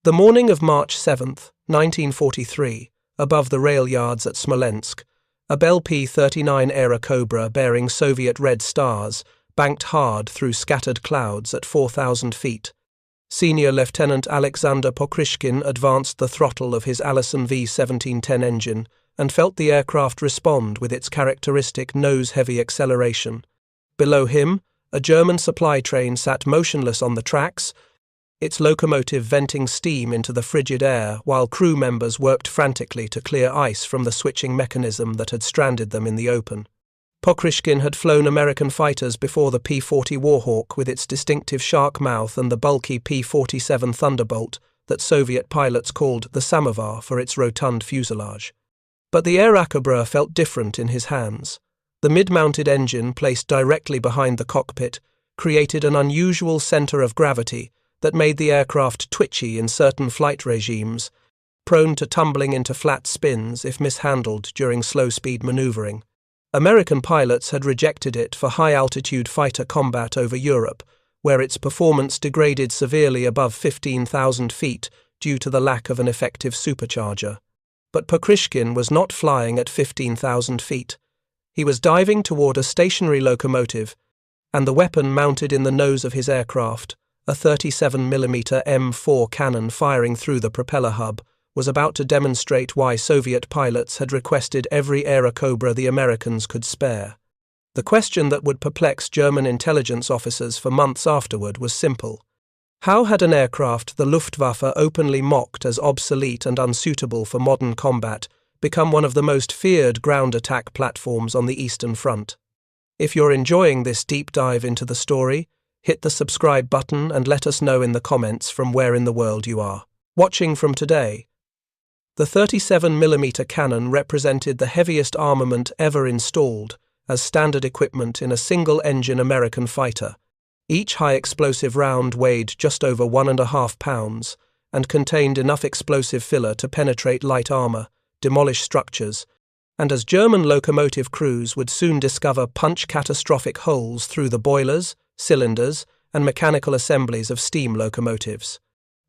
The morning of March 7, 1943, above the rail yards at Smolensk, a Bell P-39 Airacobra bearing Soviet red stars banked hard through scattered clouds at 4,000 feet. Senior Lieutenant Aleksandr Pokryshkin advanced the throttle of his Allison V-1710 engine and felt the aircraft respond with its characteristic nose-heavy acceleration. Below him, a German supply train sat motionless on the tracks, its locomotive venting steam into the frigid air while crew members worked frantically to clear ice from the switching mechanism that had stranded them in the open. Pokryshkin had flown American fighters before the P-40 Warhawk with its distinctive shark mouth and the bulky P-47 Thunderbolt that Soviet pilots called the Samovar for its rotund fuselage. But the Airacobra felt different in his hands. The mid-mounted engine, placed directly behind the cockpit, created an unusual center of gravity that made the aircraft twitchy in certain flight regimes, prone to tumbling into flat spins if mishandled during slow-speed maneuvering. American pilots had rejected it for high-altitude fighter combat over Europe, where its performance degraded severely above 15,000 feet due to the lack of an effective supercharger. But Pokryshkin was not flying at 15,000 feet. He was diving toward a stationary locomotive, and the weapon mounted in the nose of his aircraft, a 37mm M4 cannon firing through the propeller hub, was about to demonstrate why Soviet pilots had requested every Airacobra the Americans could spare. The question that would perplex German intelligence officers for months afterward was simple. How had an aircraft the Luftwaffe openly mocked as obsolete and unsuitable for modern combat become one of the most feared ground attack platforms on the Eastern Front? If you're enjoying this deep dive into the story, hit the subscribe button and let us know in the comments from where in the world you are watching from today. The 37mm cannon represented the heaviest armament ever installed as standard equipment in a single-engine American fighter. Each high-explosive round weighed just over 1.5 pounds and contained enough explosive filler to penetrate light armor, demolish structures, and as German locomotive crews would soon discover, punch catastrophic holes through the boilers, cylinders, and mechanical assemblies of steam locomotives.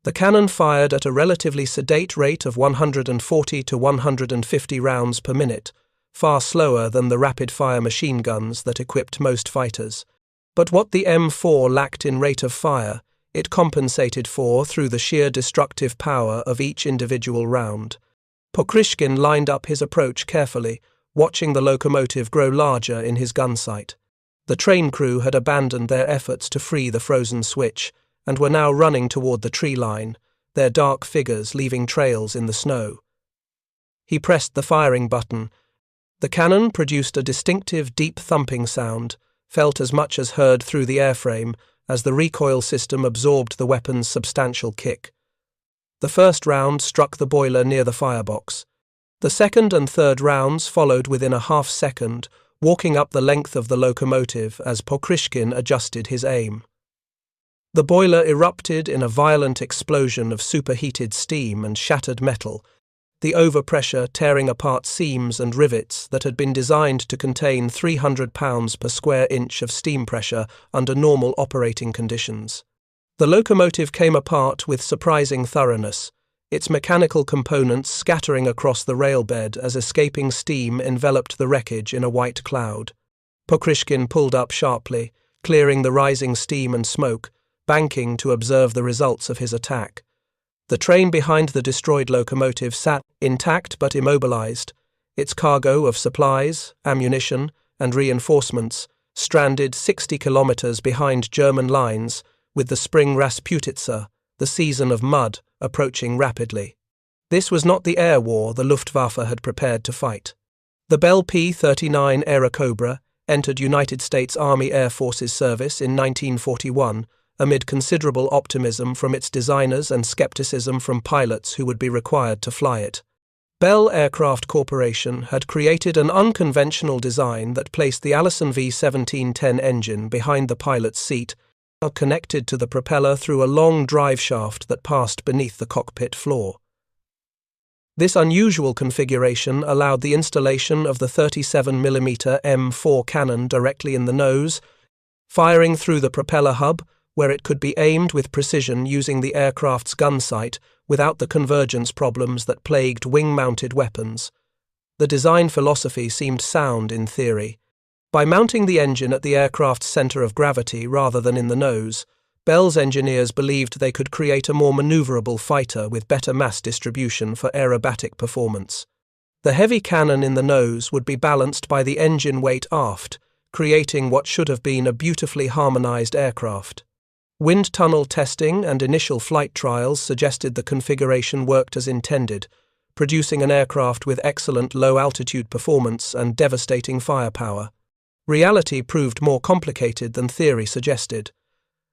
The cannon fired at a relatively sedate rate of 140 to 150 rounds per minute, far slower than the rapid-fire machine guns that equipped most fighters. But what the M4 lacked in rate of fire, it compensated for through the sheer destructive power of each individual round. Pokryshkin lined up his approach carefully, watching the locomotive grow larger in his gun sight. The train crew had abandoned their efforts to free the frozen switch, and were now running toward the tree line, their dark figures leaving trails in the snow. He pressed the firing button. The cannon produced a distinctive, deep thumping sound, felt as much as heard through the airframe as the recoil system absorbed the weapon's substantial kick. The first round struck the boiler near the firebox. The second and third rounds followed within a half second, walking up the length of the locomotive as Pokryshkin adjusted his aim. The boiler erupted in a violent explosion of superheated steam and shattered metal, the overpressure tearing apart seams and rivets that had been designed to contain 300 pounds per square inch of steam pressure under normal operating conditions. The locomotive came apart with surprising thoroughness, its mechanical components scattering across the railbed as escaping steam enveloped the wreckage in a white cloud. Pokryshkin pulled up sharply, clearing the rising steam and smoke, banking to observe the results of his attack. The train behind the destroyed locomotive sat intact but immobilized, its cargo of supplies, ammunition, and reinforcements stranded 60 kilometers behind German lines, with the spring Rasputitsa, the season of mud, approaching rapidly. This was not the air war the Luftwaffe had prepared to fight. The Bell P-39 Airacobra entered United States Army Air Forces service in 1941, amid considerable optimism from its designers and skepticism from pilots who would be required to fly it. Bell Aircraft Corporation had created an unconventional design that placed the Allison V-1710 engine behind the pilot's seat, connected to the propeller through a long drive shaft that passed beneath the cockpit floor. This unusual configuration allowed the installation of the 37mm M4 cannon directly in the nose, firing through the propeller hub where it could be aimed with precision using the aircraft's gun sight without the convergence problems that plagued wing-mounted weapons. The design philosophy seemed sound in theory. By mounting the engine at the aircraft's center of gravity rather than in the nose, Bell's engineers believed they could create a more maneuverable fighter with better mass distribution for aerobatic performance. The heavy cannon in the nose would be balanced by the engine weight aft, creating what should have been a beautifully harmonized aircraft. Wind tunnel testing and initial flight trials suggested the configuration worked as intended, producing an aircraft with excellent low-altitude performance and devastating firepower. Reality proved more complicated than theory suggested.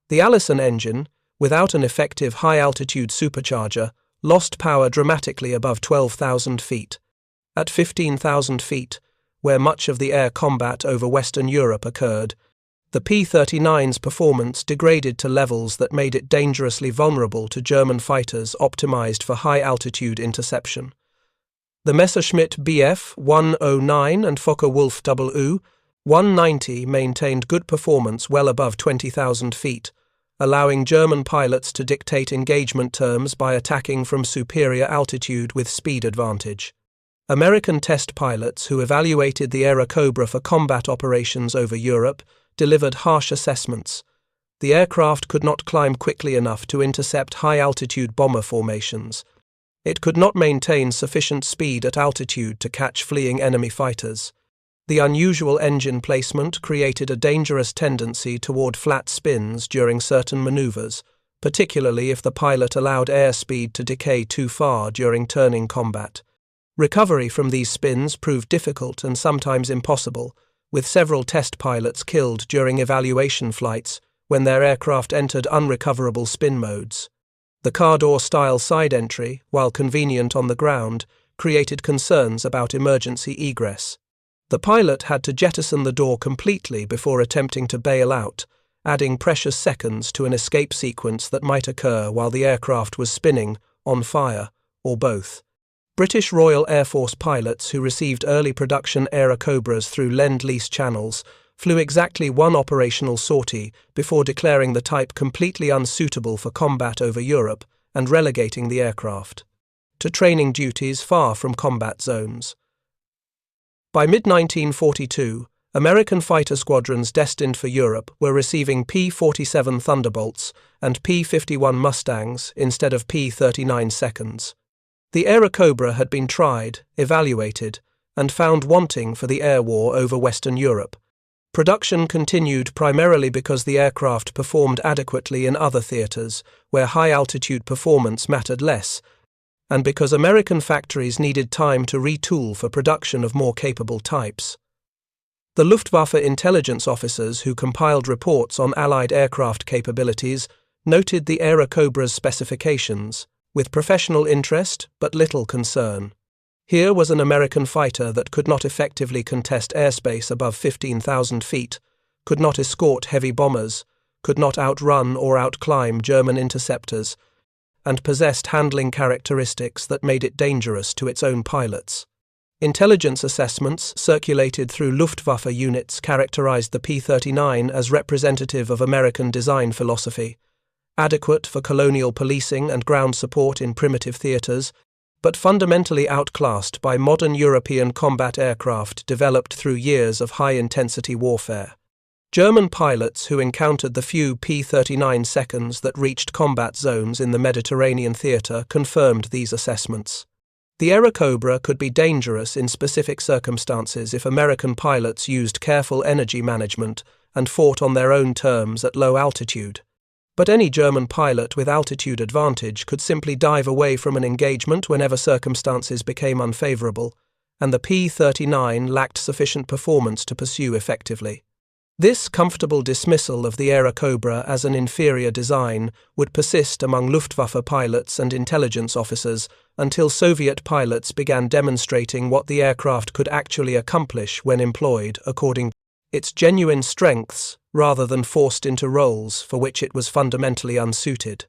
The Allison engine, without an effective high-altitude supercharger, lost power dramatically above 12,000 feet. At 15,000 feet, where much of the air combat over Western Europe occurred, the P-39's performance degraded to levels that made it dangerously vulnerable to German fighters optimized for high-altitude interception. The Messerschmitt Bf 109 and Focke-Wulf WU-190 maintained good performance well above 20,000 feet, allowing German pilots to dictate engagement terms by attacking from superior altitude with speed advantage. American test pilots who evaluated the Airacobra for combat operations over Europe delivered harsh assessments. The aircraft could not climb quickly enough to intercept high-altitude bomber formations. It could not maintain sufficient speed at altitude to catch fleeing enemy fighters. The unusual engine placement created a dangerous tendency toward flat spins during certain maneuvers, particularly if the pilot allowed airspeed to decay too far during turning combat. Recovery from these spins proved difficult and sometimes impossible, with several test pilots killed during evaluation flights when their aircraft entered unrecoverable spin modes. The car door-style side entry, while convenient on the ground, created concerns about emergency egress. The pilot had to jettison the door completely before attempting to bail out, adding precious seconds to an escape sequence that might occur while the aircraft was spinning, on fire, or both. British Royal Air Force pilots who received early production Airacobras through Lend-Lease channels flew exactly one operational sortie before declaring the type completely unsuitable for combat over Europe and relegating the aircraft to training duties far from combat zones. By mid-1942, American fighter squadrons destined for Europe were receiving P-47 Thunderbolts and P-51 Mustangs instead of P-39 seconds. The Airacobra had been tried, evaluated, and found wanting for the air war over Western Europe. Production continued primarily because the aircraft performed adequately in other theaters, where high-altitude performance mattered less, and because American factories needed time to retool for production of more capable types. The Luftwaffe intelligence officers who compiled reports on Allied aircraft capabilities noted the Airacobra's specifications, with professional interest but little concern. Here was an American fighter that could not effectively contest airspace above 15,000 feet, could not escort heavy bombers, could not outrun or outclimb German interceptors, and possessed handling characteristics that made it dangerous to its own pilots. Intelligence assessments circulated through Luftwaffe units characterized the P-39 as representative of American design philosophy, adequate for colonial policing and ground support in primitive theaters, but fundamentally outclassed by modern European combat aircraft developed through years of high-intensity warfare. German pilots who encountered the few P-39 seconds that reached combat zones in the Mediterranean theater confirmed these assessments. The Airacobra could be dangerous in specific circumstances if American pilots used careful energy management and fought on their own terms at low altitude. But any German pilot with altitude advantage could simply dive away from an engagement whenever circumstances became unfavorable, and the P-39 lacked sufficient performance to pursue effectively. This comfortable dismissal of the Airacobra as an inferior design would persist among Luftwaffe pilots and intelligence officers until Soviet pilots began demonstrating what the aircraft could actually accomplish when employed according to its genuine strengths rather than forced into roles for which it was fundamentally unsuited.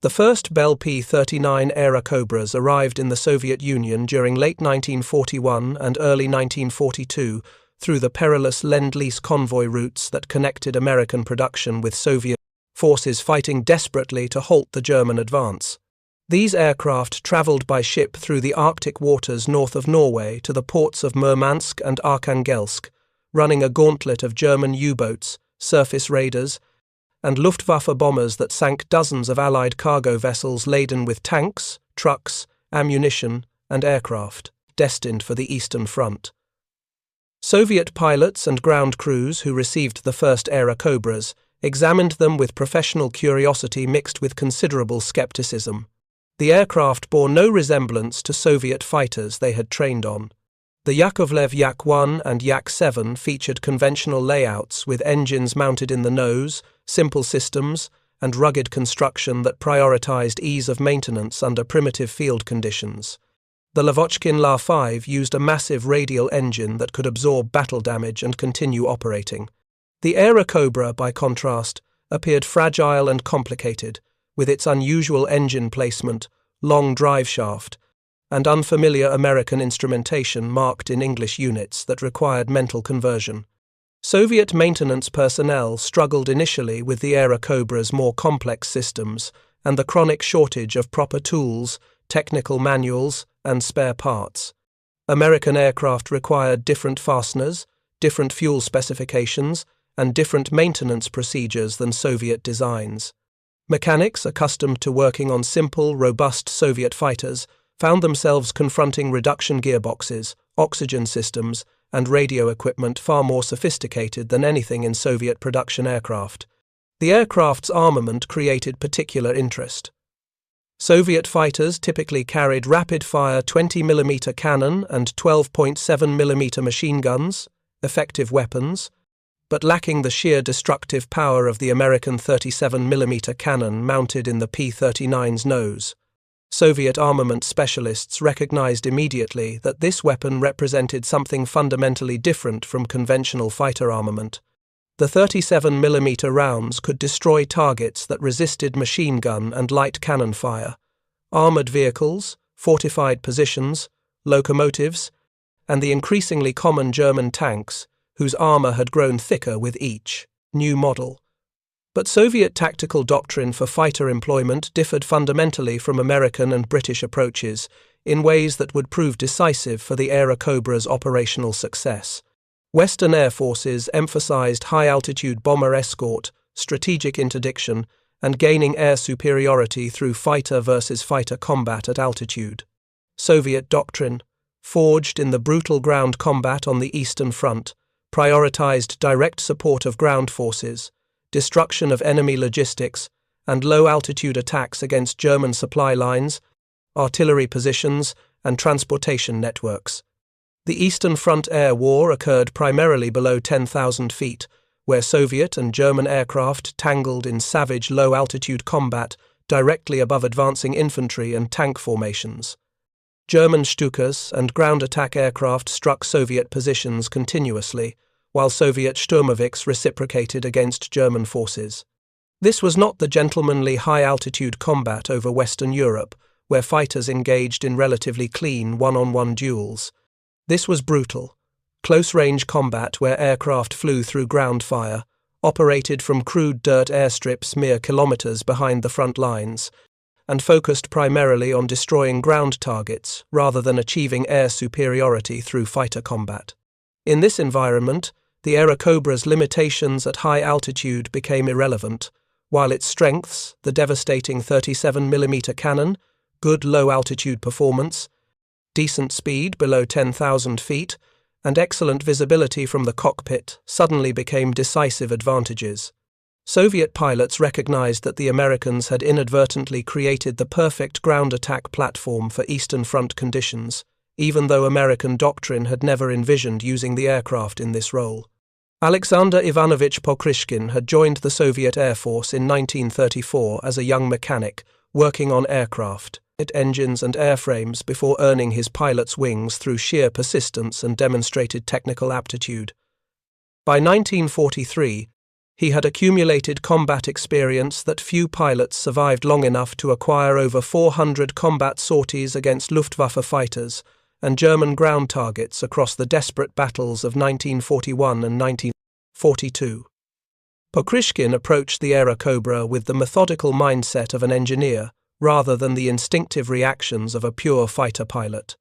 The first Bell P-39 Airacobras arrived in the Soviet Union during late 1941 and early 1942 through the perilous Lend-Lease convoy routes that connected American production with Soviet. forces fighting desperately to halt the German advance. These aircraft travelled by ship through the Arctic waters north of Norway to the ports of Murmansk and Arkhangelsk, running a gauntlet of German U-boats, surface raiders, and Luftwaffe bombers that sank dozens of Allied cargo vessels laden with tanks, trucks, ammunition, and aircraft, destined for the Eastern Front. Soviet pilots and ground crews who received the first Airacobras examined them with professional curiosity mixed with considerable skepticism. The aircraft bore no resemblance to Soviet fighters they had trained on. The Yakovlev Yak-1 and Yak-7 featured conventional layouts with engines mounted in the nose, simple systems, and rugged construction that prioritized ease of maintenance under primitive field conditions. The Lavochkin La-5 used a massive radial engine that could absorb battle damage and continue operating. The Airacobra, by contrast, appeared fragile and complicated, with its unusual engine placement, long drive shaft, and unfamiliar American instrumentation marked in English units that required mental conversion. Soviet maintenance personnel struggled initially with the Airacobra's more complex systems and the chronic shortage of proper tools, technical manuals, and spare parts. American aircraft required different fasteners, different fuel specifications, and different maintenance procedures than Soviet designs. Mechanics accustomed to working on simple, robust Soviet fighters found themselves confronting reduction gearboxes, oxygen systems, and radio equipment far more sophisticated than anything in Soviet production aircraft. The aircraft's armament created particular interest. Soviet fighters typically carried rapid-fire 20mm cannon and 12.7mm machine guns, effective weapons, but lacking the sheer destructive power of the American 37mm cannon mounted in the P-39's nose. Soviet armament specialists recognized immediately that this weapon represented something fundamentally different from conventional fighter armament. The 37mm rounds could destroy targets that resisted machine gun and light cannon fire, armored vehicles, fortified positions, locomotives, and the increasingly common German tanks, whose armor had grown thicker with each new model. But Soviet tactical doctrine for fighter employment differed fundamentally from American and British approaches in ways that would prove decisive for the Airacobra's operational success. Western air forces emphasized high-altitude bomber escort, strategic interdiction, and gaining air superiority through fighter versus fighter combat at altitude. Soviet doctrine, forged in the brutal ground combat on the Eastern Front, prioritized direct support of ground forces, destruction of enemy logistics, and low-altitude attacks against German supply lines, artillery positions, and transportation networks. The Eastern Front Air War occurred primarily below 10,000 feet, where Soviet and German aircraft tangled in savage low-altitude combat directly above advancing infantry and tank formations. German Stukas and ground attack aircraft struck Soviet positions continuously, while Soviet Sturmovix reciprocated against German forces. This was not the gentlemanly high-altitude combat over Western Europe, where fighters engaged in relatively clean one-on-one duels. This was brutal, close-range combat where aircraft flew through ground fire, operated from crude dirt airstrips mere kilometers behind the front lines, and focused primarily on destroying ground targets rather than achieving air superiority through fighter combat. In this environment, the Airacobra's limitations at high altitude became irrelevant, while its strengths, the devastating 37mm cannon, good low-altitude performance, decent speed below 10,000 feet, and excellent visibility from the cockpit, suddenly became decisive advantages. Soviet pilots recognized that the Americans had inadvertently created the perfect ground attack platform for Eastern Front conditions, even though American doctrine had never envisioned using the aircraft in this role. Aleksandr Ivanovich Pokryshkin had joined the Soviet Air Force in 1934 as a young mechanic, working on aircraft, engines and airframes before earning his pilot's wings through sheer persistence and demonstrated technical aptitude. By 1943, he had accumulated combat experience that few pilots survived long enough to acquire over 400 combat sorties against Luftwaffe fighters and German ground targets across the desperate battles of 1941 and 1942. Pokryshkin approached the Airacobra with the methodical mindset of an engineer, rather than the instinctive reactions of a pure fighter pilot.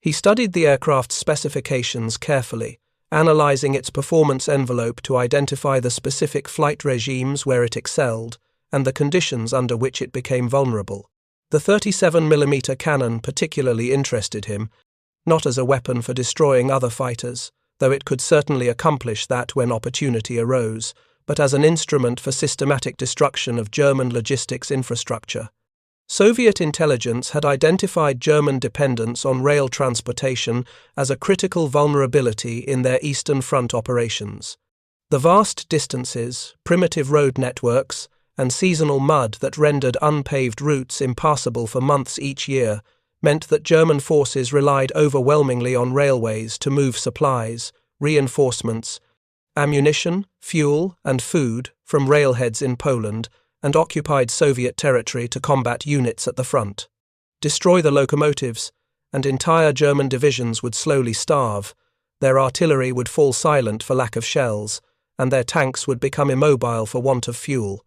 He studied the aircraft's specifications carefully, analyzing its performance envelope to identify the specific flight regimes where it excelled and the conditions under which it became vulnerable. The 37mm cannon particularly interested him, not as a weapon for destroying other fighters, though it could certainly accomplish that when opportunity arose, but as an instrument for systematic destruction of German logistics infrastructure. Soviet intelligence had identified German dependence on rail transportation as a critical vulnerability in their Eastern Front operations. The vast distances, primitive road networks, and seasonal mud that rendered unpaved routes impassable for months each year meant that German forces relied overwhelmingly on railways to move supplies, reinforcements, ammunition, fuel, and food from railheads in Poland and occupied Soviet territory to combat units at the front. Destroy the locomotives, and entire German divisions would slowly starve, their artillery would fall silent for lack of shells, and their tanks would become immobile for want of fuel.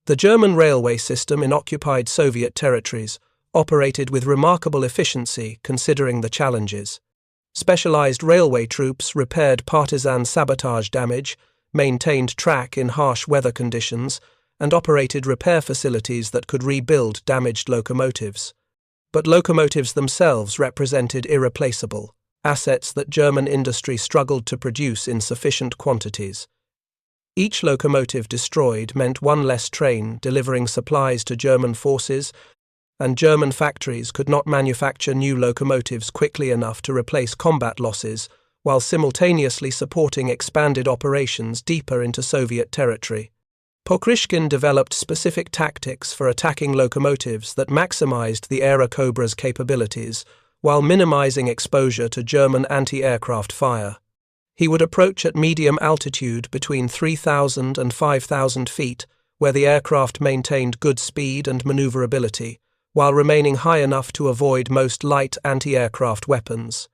The German railway system in occupied Soviet territories operated with remarkable efficiency considering the challenges. Specialized railway troops repaired partisan sabotage damage, maintained track in harsh weather conditions, and operated repair facilities that could rebuild damaged locomotives. But locomotives themselves represented irreplaceable assets that German industry struggled to produce in sufficient quantities. Each locomotive destroyed meant one less train delivering supplies to German forces, and German factories could not manufacture new locomotives quickly enough to replace combat losses while simultaneously supporting expanded operations deeper into Soviet territory. Pokryshkin developed specific tactics for attacking locomotives that maximized the Airacobra's capabilities while minimizing exposure to German anti-aircraft fire. He would approach at medium altitude between 3,000 and 5,000 feet, where the aircraft maintained good speed and maneuverability, while remaining high enough to avoid most light anti-aircraft weapons.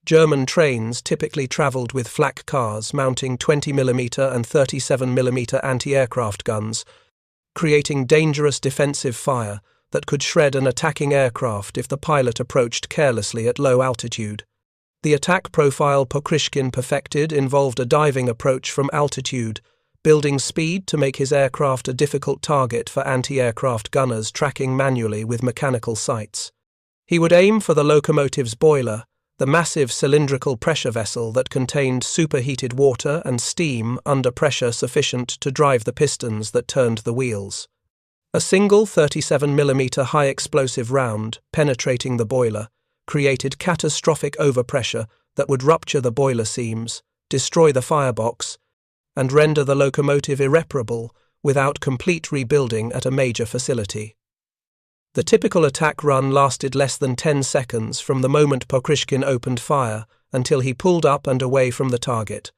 German trains typically traveled with flak cars mounting 20mm and 37mm anti-aircraft guns, creating dangerous defensive fire that could shred an attacking aircraft if the pilot approached carelessly at low altitude. The attack profile Pokryshkin perfected involved a diving approach from altitude, building speed to make his aircraft a difficult target for anti-aircraft gunners tracking manually with mechanical sights. He would aim for the locomotive's boiler, the massive cylindrical pressure vessel that contained superheated water and steam under pressure sufficient to drive the pistons that turned the wheels. A single 37mm high-explosive round, penetrating the boiler, created catastrophic overpressure that would rupture the boiler seams, destroy the firebox, and render the locomotive irreparable without complete rebuilding at a major facility. The typical attack run lasted less than 10 seconds from the moment Pokryshkin opened fire until he pulled up and away from the target.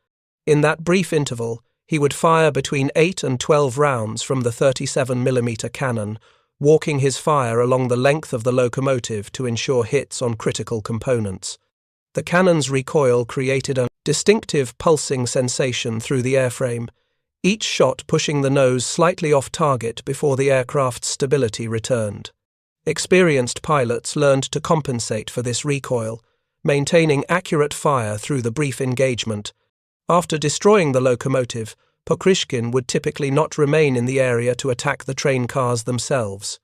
In that brief interval, he would fire between 8 and 12 rounds from the 37mm cannon, walking his fire along the length of the locomotive to ensure hits on critical components. The cannon's recoil created a distinctive pulsing sensation through the airframe, each shot pushing the nose slightly off target before the aircraft's stability returned. Experienced pilots learned to compensate for this recoil, maintaining accurate fire through the brief engagement. After destroying the locomotive, Pokryshkin would typically not remain in the area to attack the train cars themselves.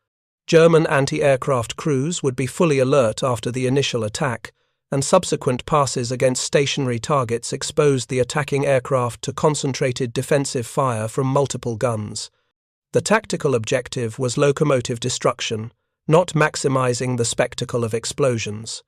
German anti-aircraft crews would be fully alert after the initial attack, and subsequent passes against stationary targets exposed the attacking aircraft to concentrated defensive fire from multiple guns. The tactical objective was locomotive destruction, not maximizing the spectacle of explosions.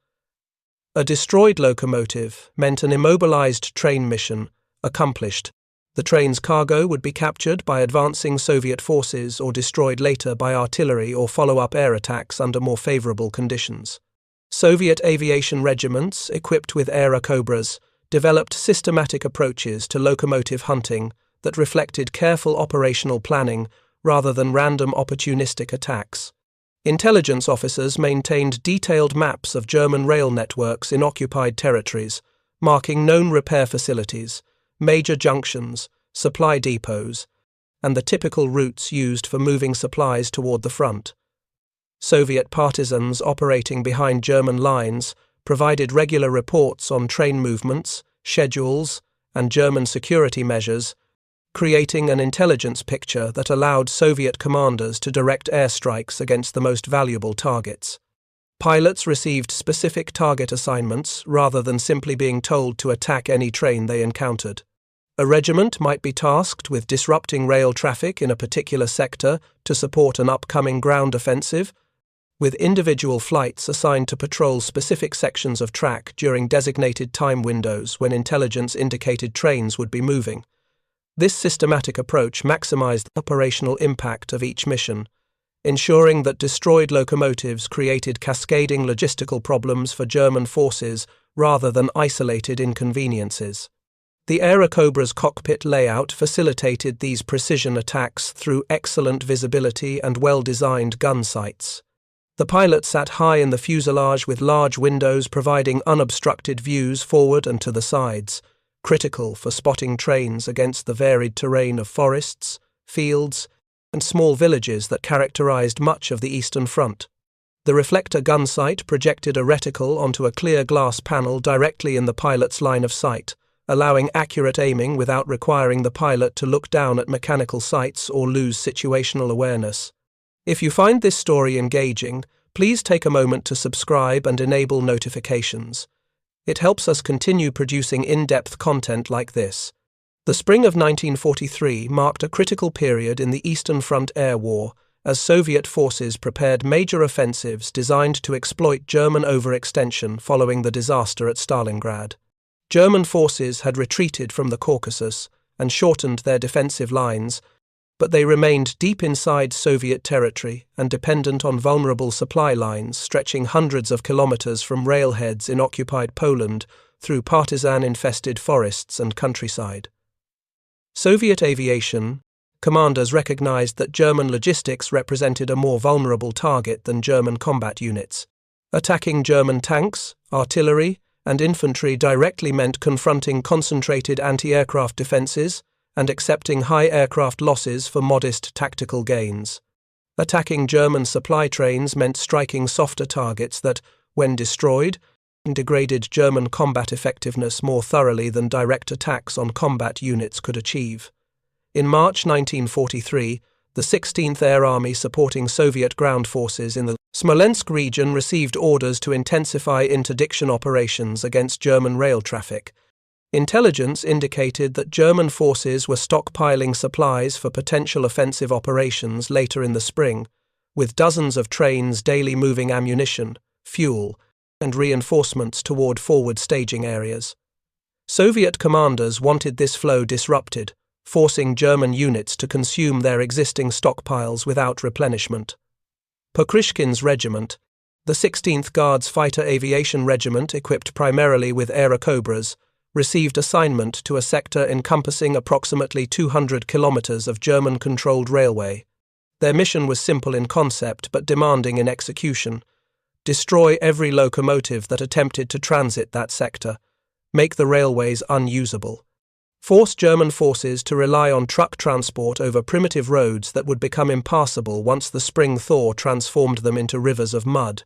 A destroyed locomotive meant an immobilized train mission accomplished. The train's cargo would be captured by advancing Soviet forces or destroyed later by artillery or follow-up air attacks under more favorable conditions. Soviet aviation regiments, equipped with Airacobras, developed systematic approaches to locomotive hunting that reflected careful operational planning rather than random opportunistic attacks. Intelligence officers maintained detailed maps of German rail networks in occupied territories, marking known repair facilities, major junctions, supply depots, and the typical routes used for moving supplies toward the front. Soviet partisans operating behind German lines provided regular reports on train movements, schedules, and German security measures, creating an intelligence picture that allowed Soviet commanders to direct airstrikes against the most valuable targets. Pilots received specific target assignments rather than simply being told to attack any train they encountered. A regiment might be tasked with disrupting rail traffic in a particular sector to support an upcoming ground offensive, with individual flights assigned to patrol specific sections of track during designated time windows when intelligence indicated trains would be moving. This systematic approach maximized the operational impact of each mission, ensuring that destroyed locomotives created cascading logistical problems for German forces rather than isolated inconveniences. The Aerocobra's cockpit layout facilitated these precision attacks through excellent visibility and well-designed gun sights. The pilot sat high in the fuselage with large windows providing unobstructed views forward and to the sides, critical for spotting trains against the varied terrain of forests, fields, and small villages that characterized much of the Eastern Front. The reflector gun sight projected a reticle onto a clear glass panel directly in the pilot's line of sight, allowing accurate aiming without requiring the pilot to look down at mechanical sights or lose situational awareness. If you find this story engaging, please take a moment to subscribe and enable notifications. It helps us continue producing in-depth content like this. The spring of 1943 marked a critical period in the Eastern Front Air War, as Soviet forces prepared major offensives designed to exploit German overextension following the disaster at Stalingrad. German forces had retreated from the Caucasus and shortened their defensive lines, but they remained deep inside Soviet territory and dependent on vulnerable supply lines stretching hundreds of kilometers from railheads in occupied Poland through partisan-infested forests and countryside. Soviet aviation commanders recognized that German logistics represented a more vulnerable target than German combat units. Attacking German tanks, artillery, and infantry directly meant confronting concentrated anti-aircraft defenses and accepting high aircraft losses for modest tactical gains. Attacking German supply trains meant striking softer targets that, when destroyed, degraded German combat effectiveness more thoroughly than direct attacks on combat units could achieve. In March 1943, the 16th Air Army supporting Soviet ground forces in the Smolensk region received orders to intensify interdiction operations against German rail traffic. Intelligence indicated that German forces were stockpiling supplies for potential offensive operations later in the spring, with dozens of trains daily moving ammunition, fuel, and reinforcements toward forward staging areas. Soviet commanders wanted this flow disrupted, forcing German units to consume their existing stockpiles without replenishment. Pokryshkin's regiment, the 16th Guards Fighter Aviation Regiment equipped primarily with Airacobras, received assignment to a sector encompassing approximately 200 kilometers of German-controlled railway. Their mission was simple in concept but demanding in execution: destroy every locomotive that attempted to transit that sector, make the railways unusable, force German forces to rely on truck transport over primitive roads that would become impassable once the spring thaw transformed them into rivers of mud.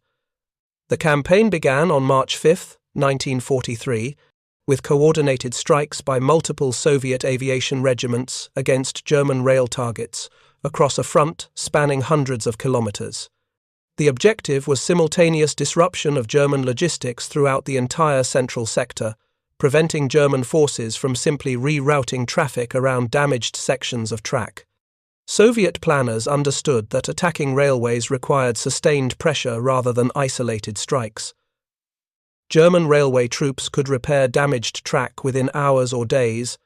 The campaign began on March 5, 1943, with coordinated strikes by multiple Soviet aviation regiments against German rail targets across a front spanning hundreds of kilometers. The objective was simultaneous disruption of German logistics throughout the entire central sector, preventing German forces from simply rerouting traffic around damaged sections of track. Soviet planners understood that attacking railways required sustained pressure rather than isolated strikes. German railway troops could repair damaged track within hours or days,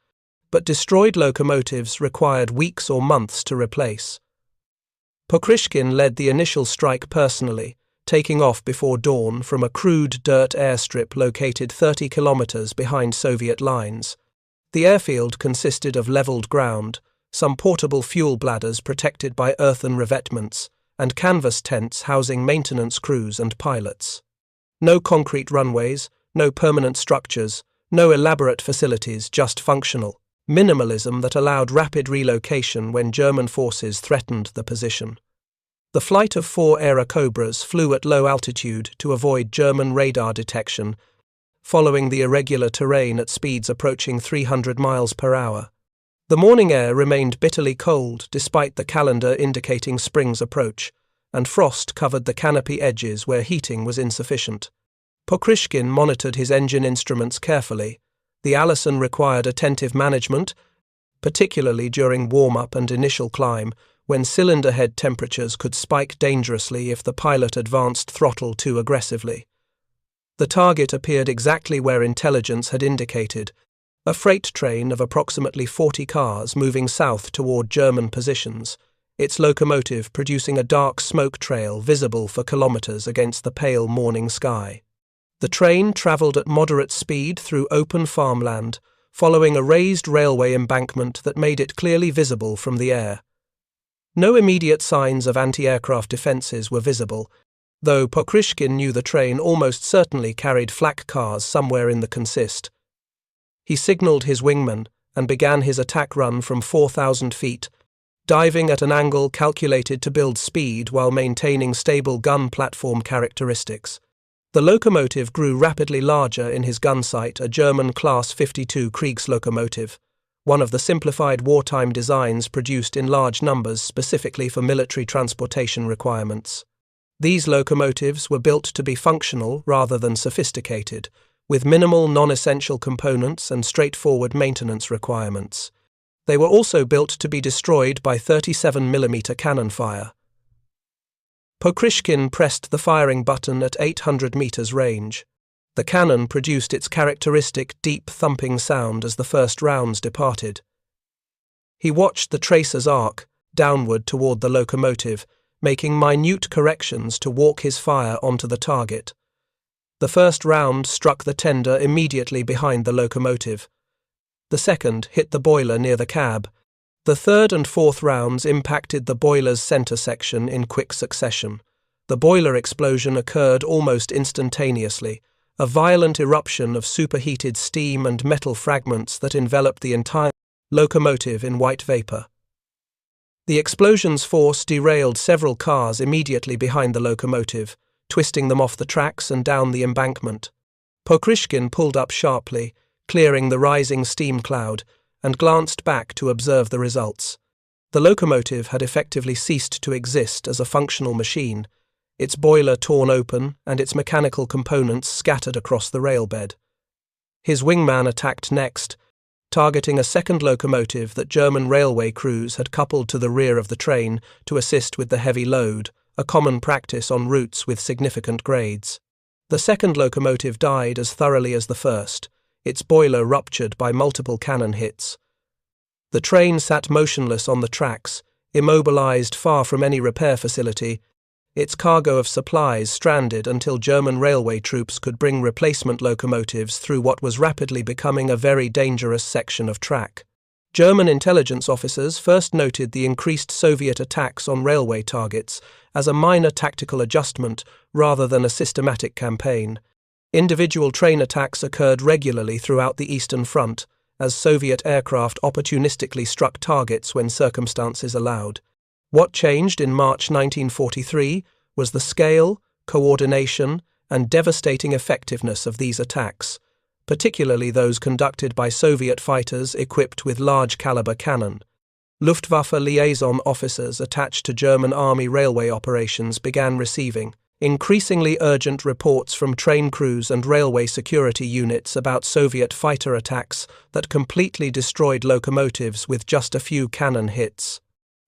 but destroyed locomotives required weeks or months to replace. Pokryshkin led the initial strike personally, taking off before dawn from a crude dirt airstrip located 30 kilometers behind Soviet lines. The airfield consisted of leveled ground, some portable fuel bladders protected by earthen revetments, and canvas tents housing maintenance crews and pilots. No concrete runways, no permanent structures, no elaborate facilities, just functional, minimalism that allowed rapid relocation when German forces threatened the position. The flight of 4 Airacobras flew at low altitude to avoid German radar detection, following the irregular terrain at speeds approaching 300 miles per hour. The morning air remained bitterly cold despite the calendar indicating spring's approach, and frost covered the canopy edges where heating was insufficient. Pokryshkin monitored his engine instruments carefully. The Allison required attentive management, particularly during warm-up and initial climb, when cylinder head temperatures could spike dangerously if the pilot advanced throttle too aggressively. The target appeared exactly where intelligence had indicated, a freight train of approximately 40 cars moving south toward German positions, its locomotive producing a dark smoke trail visible for kilometers against the pale morning sky. The train traveled at moderate speed through open farmland, following a raised railway embankment that made it clearly visible from the air. No immediate signs of anti-aircraft defenses were visible, though Pokryshkin knew the train almost certainly carried flak cars somewhere in the consist. He signaled his wingman and began his attack run from 4,000 feet, diving at an angle calculated to build speed while maintaining stable gun platform characteristics. The locomotive grew rapidly larger in his gun sight, a German Class 52 Kriegslokomotive, one of the simplified wartime designs produced in large numbers specifically for military transportation requirements. These locomotives were built to be functional rather than sophisticated, with minimal non-essential components and straightforward maintenance requirements. They were also built to be destroyed by 37mm cannon fire. Pokryshkin pressed the firing button at 800 meters range. The cannon produced its characteristic deep thumping sound as the first rounds departed. He watched the tracers arc downward toward the locomotive, making minute corrections to walk his fire onto the target. The first round struck the tender immediately behind the locomotive. The second hit the boiler near the cab. The third and fourth rounds impacted the boiler's center section in quick succession. The boiler explosion occurred almost instantaneously, a violent eruption of superheated steam and metal fragments that enveloped the entire locomotive in white vapor. The explosion's force derailed several cars immediately behind the locomotive, twisting them off the tracks and down the embankment. Pokryshkin pulled up sharply, clearing the rising steam cloud, and glanced back to observe the results. The locomotive had effectively ceased to exist as a functional machine, its boiler torn open and its mechanical components scattered across the railbed. His wingman attacked next, targeting a second locomotive that German railway crews had coupled to the rear of the train to assist with the heavy load, a common practice on routes with significant grades. The second locomotive died as thoroughly as the first, its boiler ruptured by multiple cannon hits. The train sat motionless on the tracks, immobilized far from any repair facility, its cargo of supplies stranded until German railway troops could bring replacement locomotives through what was rapidly becoming a very dangerous section of track. German intelligence officers first noted the increased Soviet attacks on railway targets as a minor tactical adjustment rather than a systematic campaign. Individual train attacks occurred regularly throughout the Eastern Front, as Soviet aircraft opportunistically struck targets when circumstances allowed. What changed in March 1943 was the scale, coordination, and devastating effectiveness of these attacks, particularly those conducted by Soviet fighters equipped with large-caliber cannon. Luftwaffe liaison officers attached to German army railway operations began receiving increasingly urgent reports from train crews and railway security units about Soviet fighter attacks that completely destroyed locomotives with just a few cannon hits.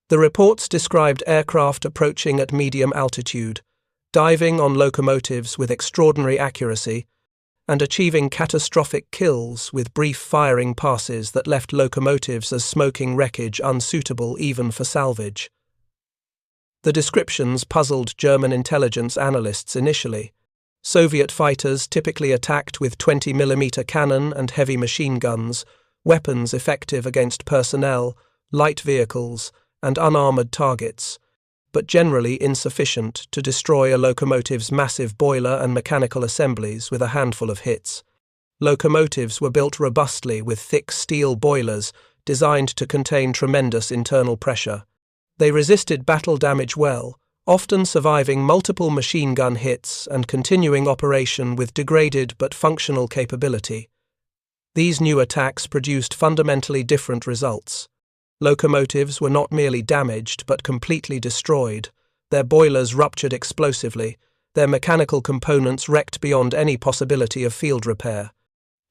The reports described aircraft approaching at medium altitude, diving on locomotives with extraordinary accuracy, and achieving catastrophic kills with brief firing passes that left locomotives as smoking wreckage unsuitable even for salvage. The descriptions puzzled German intelligence analysts initially. Soviet fighters typically attacked with 20mm cannon and heavy machine guns, weapons effective against personnel, light vehicles, and unarmored targets, but generally insufficient to destroy a locomotive's massive boiler and mechanical assemblies with a handful of hits. Locomotives were built robustly with thick steel boilers designed to contain tremendous internal pressure. They resisted battle damage well, often surviving multiple machine gun hits and continuing operation with degraded but functional capability. These new attacks produced fundamentally different results. Locomotives were not merely damaged but completely destroyed. Their boilers ruptured explosively, their mechanical components wrecked beyond any possibility of field repair.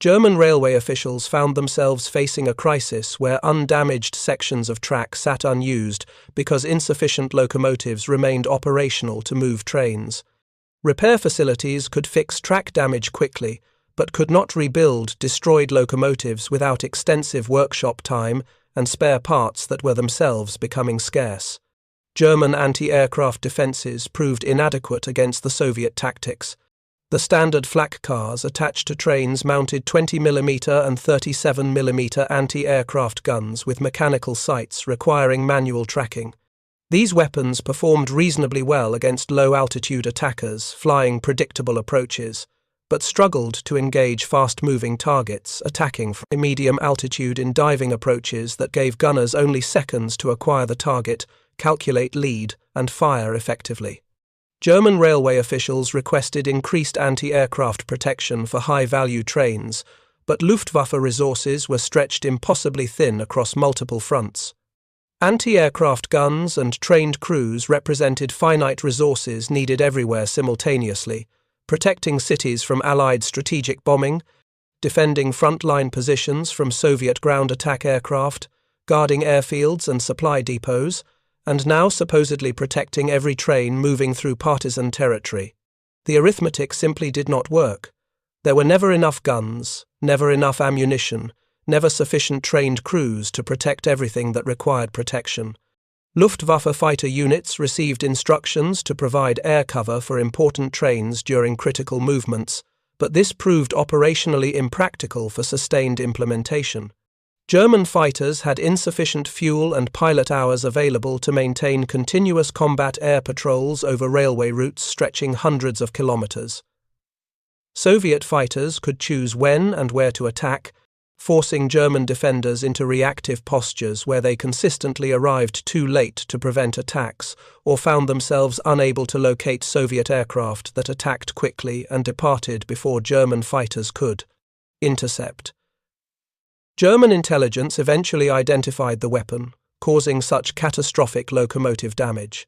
German railway officials found themselves facing a crisis where undamaged sections of track sat unused because insufficient locomotives remained operational to move trains. Repair facilities could fix track damage quickly, but could not rebuild destroyed locomotives without extensive workshop time and spare parts that were themselves becoming scarce. German anti-aircraft defences proved inadequate against the Soviet tactics. The standard flak cars attached to trains mounted 20mm and 37mm anti-aircraft guns with mechanical sights requiring manual tracking. These weapons performed reasonably well against low-altitude attackers flying predictable approaches, but struggled to engage fast-moving targets attacking from medium altitude in diving approaches that gave gunners only seconds to acquire the target, calculate lead, and fire effectively. German railway officials requested increased anti-aircraft protection for high-value trains, but Luftwaffe resources were stretched impossibly thin across multiple fronts. Anti-aircraft guns and trained crews represented finite resources needed everywhere simultaneously, protecting cities from Allied strategic bombing, defending frontline positions from Soviet ground attack aircraft, guarding airfields and supply depots, and now supposedly protecting every train moving through partisan territory. The arithmetic simply did not work. There were never enough guns, never enough ammunition, never sufficient trained crews to protect everything that required protection. Luftwaffe fighter units received instructions to provide air cover for important trains during critical movements, but this proved operationally impractical for sustained implementation. German fighters had insufficient fuel and pilot hours available to maintain continuous combat air patrols over railway routes stretching hundreds of kilometers. Soviet fighters could choose when and where to attack, forcing German defenders into reactive postures where they consistently arrived too late to prevent attacks or found themselves unable to locate Soviet aircraft that attacked quickly and departed before German fighters could intercept. German intelligence eventually identified the weapon, causing such catastrophic locomotive damage.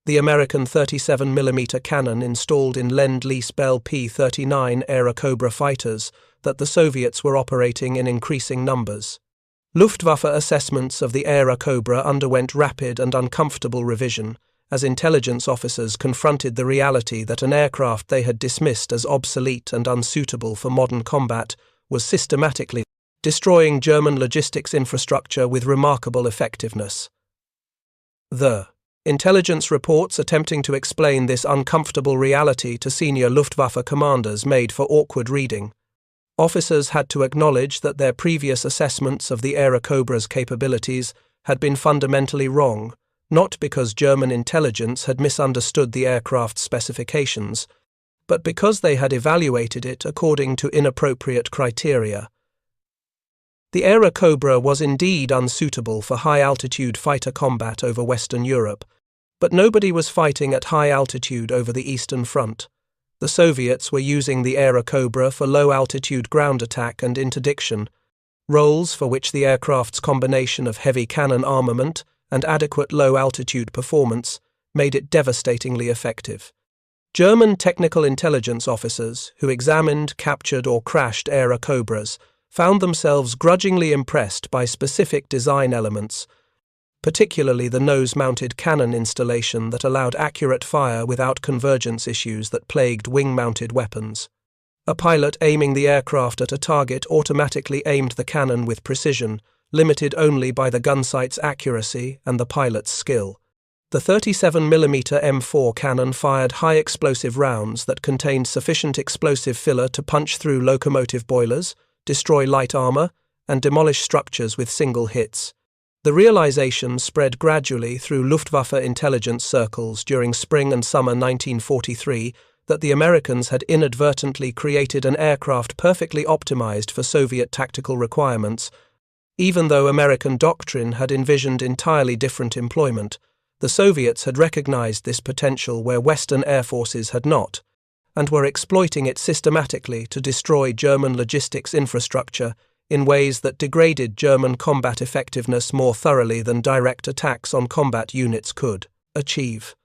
The American 37mm cannon installed in Lend-Lease Bell P-39 Airacobra fighters that the Soviets were operating in increasing numbers. Luftwaffe assessments of the Airacobra underwent rapid and uncomfortable revision as intelligence officers confronted the reality that an aircraft they had dismissed as obsolete and unsuitable for modern combat was systematically destroying German logistics infrastructure with remarkable effectiveness. The intelligence reports attempting to explain this uncomfortable reality to senior Luftwaffe commanders made for awkward reading. Officers had to acknowledge that their previous assessments of the Airacobra's capabilities had been fundamentally wrong, not because German intelligence had misunderstood the aircraft's specifications, but because they had evaluated it according to inappropriate criteria. The Airacobra was indeed unsuitable for high-altitude fighter combat over Western Europe, but nobody was fighting at high altitude over the Eastern Front. The Soviets were using the Airacobra for low-altitude ground attack and interdiction, roles for which the aircraft's combination of heavy cannon armament and adequate low-altitude performance made it devastatingly effective. German technical intelligence officers who examined, captured or crashed Airacobras found themselves grudgingly impressed by specific design elements, particularly the nose-mounted cannon installation that allowed accurate fire without convergence issues that plagued wing-mounted weapons. A pilot aiming the aircraft at a target automatically aimed the cannon with precision, limited only by the gunsight's accuracy and the pilot's skill. The 37mm M4 cannon fired high-explosive rounds that contained sufficient explosive filler to punch through locomotive boilers, destroy light armor, and demolish structures with single hits. The realization spread gradually through Luftwaffe intelligence circles during spring and summer 1943 that the Americans had inadvertently created an aircraft perfectly optimized for Soviet tactical requirements, Even though American doctrine had envisioned entirely different employment, the Soviets had recognized this potential where Western air forces had not, and were exploiting it systematically to destroy German logistics infrastructure in ways that degraded German combat effectiveness more thoroughly than direct attacks on combat units could achieve.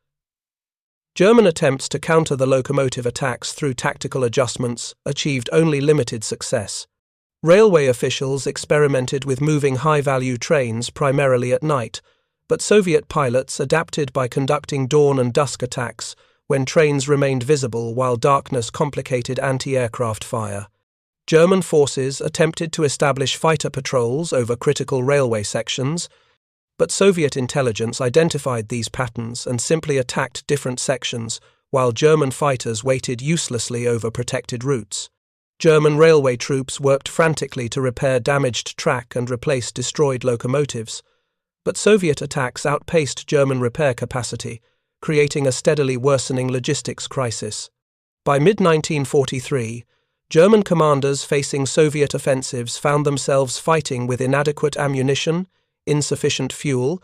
German attempts to counter the locomotive attacks through tactical adjustments achieved only limited success. Railway officials experimented with moving high-value trains primarily at night, but Soviet pilots adapted by conducting dawn and dusk attacks when trains remained visible while darkness complicated anti-aircraft fire. German forces attempted to establish fighter patrols over critical railway sections, but Soviet intelligence identified these patterns and simply attacked different sections, while German fighters waited uselessly over protected routes. German railway troops worked frantically to repair damaged track and replace destroyed locomotives, but Soviet attacks outpaced German repair capacity, creating a steadily worsening logistics crisis. By mid-1943, German commanders facing Soviet offensives found themselves fighting with inadequate ammunition, insufficient fuel,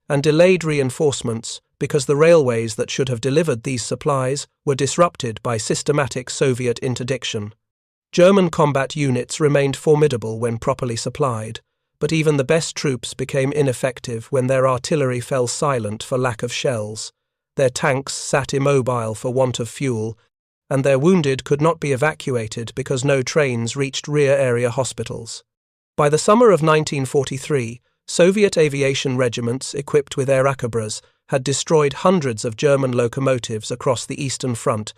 and delayed reinforcements because the railways that should have delivered these supplies were disrupted by systematic Soviet interdiction. German combat units remained formidable when properly supplied, but even the best troops became ineffective when their artillery fell silent for lack of shells, their tanks sat immobile for want of fuel, and their wounded could not be evacuated because no trains reached rear-area hospitals. By the summer of 1943, Soviet aviation regiments equipped with Airacobras had destroyed hundreds of German locomotives across the Eastern Front,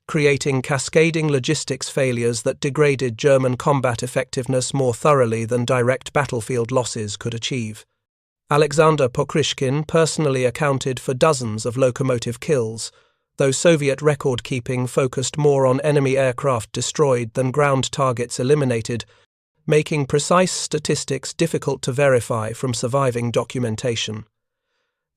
creating cascading logistics failures that degraded German combat effectiveness more thoroughly than direct battlefield losses could achieve. Aleksandr Pokryshkin personally accounted for dozens of locomotive kills, though Soviet record-keeping focused more on enemy aircraft destroyed than ground targets eliminated, making precise statistics difficult to verify from surviving documentation.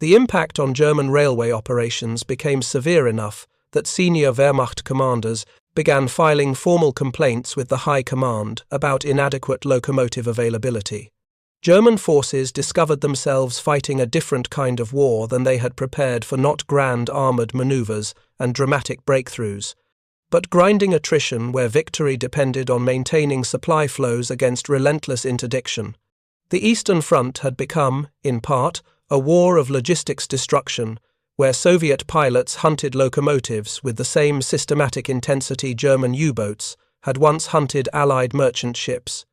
The impact on German railway operations became severe enough that senior Wehrmacht commanders began filing formal complaints with the High Command about inadequate locomotive availability. German forces discovered themselves fighting a different kind of war than they had prepared for, not grand armoured manoeuvres and dramatic breakthroughs, but grinding attrition where victory depended on maintaining supply flows against relentless interdiction. The Eastern Front had become, in part, a war of logistics destruction, where Soviet pilots hunted locomotives with the same systematic intensity German U-boats had once hunted Allied merchant ships.